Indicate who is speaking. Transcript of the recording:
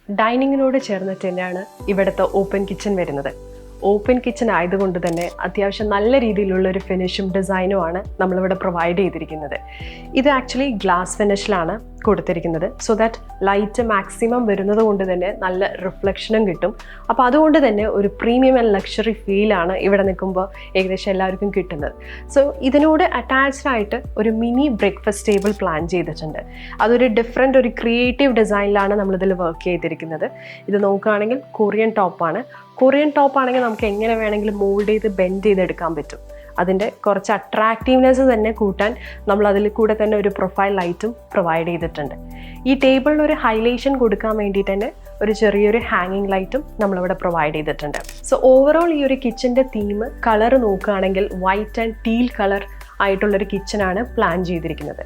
Speaker 1: ഡൈനിങ്ങിനോട് ചേർന്നിട്ട് തന്നെയാണ് ഇവിടുത്തെ ഓപ്പൺ കിച്ചൺ വരുന്നത്. ഓപ്പൺ കിച്ചൺ ആയതുകൊണ്ട് തന്നെ അത്യാവശ്യം നല്ല രീതിയിലുള്ള ഒരു ഫിനിഷും ഡിസൈനുമാണ് നമ്മളിവിടെ പ്രൊവൈഡ് ചെയ്തിരിക്കുന്നത്. ഇത് ആക്ച്വലി ഗ്ലാസ് ഫിനിഷിലാണ് കൊടുത്തിരിക്കുന്നത്. സോ ദാറ്റ് ലൈറ്റ് മാക്സിമം വരുന്നത് കൊണ്ട് തന്നെ നല്ല റിഫ്ലക്ഷനും കിട്ടും. അപ്പോൾ അതുകൊണ്ട് തന്നെ ഒരു പ്രീമിയം ആൻഡ് ലക്ഷറി ഫീലാണ് ഇവിടെ നിൽക്കുമ്പോൾ ഏകദേശം എല്ലാവർക്കും കിട്ടുന്നത്. സോ ഇതിനോട് അറ്റാച്ച്ഡ് ആയിട്ട് ഒരു മിനി ബ്രേക്ക്ഫാസ്റ്റ് ടേബിൾ പ്ലാൻ ചെയ്തിട്ടുണ്ട്. അതൊരു ഡിഫറെൻ്റ് ഒരു ക്രിയേറ്റീവ് ഡിസൈനിലാണ് നമ്മളിതിൽ വർക്ക് ചെയ്തിരിക്കുന്നത്. ഇത് നോക്കുകയാണെങ്കിൽ കൊറിയൻ ടോപ്പാണ്. കൊറിയൻ ടോപ്പ് ആണെങ്കിൽ നമുക്ക് എങ്ങനെ വേണമെങ്കിലും മോൾഡ് ചെയ്ത് ബെൻഡ് ചെയ്തെടുക്കാൻ പറ്റും. അതിൻ്റെ കുറച്ച് അട്രാക്റ്റീവ്നെസ് തന്നെ കൂട്ടാൻ നമ്മൾ അതിൽ കൂടെ തന്നെ ഒരു പ്രൊഫൈൽ ലൈറ്റും പ്രൊവൈഡ് ചെയ്തിട്ടുണ്ട്. ഈ ടേബിളിന് ഒരു ഹൈലൈഷൻ കൊടുക്കാൻ വേണ്ടിയിട്ട് തന്നെ ഒരു ചെറിയൊരു ഹാങ്ങിങ് ലൈറ്റും നമ്മളിവിടെ പ്രൊവൈഡ് ചെയ്തിട്ടുണ്ട്. സോ ഓവറോൾ ഈ ഒരു കിച്ചൻ്റെ തീം കളർ നോക്കുകയാണെങ്കിൽ വൈറ്റ് ആൻഡ് ടീൽ കളർ ആയിട്ടുള്ളൊരു കിച്ചനാണ് പ്ലാൻ ചെയ്തിരിക്കുന്നത്.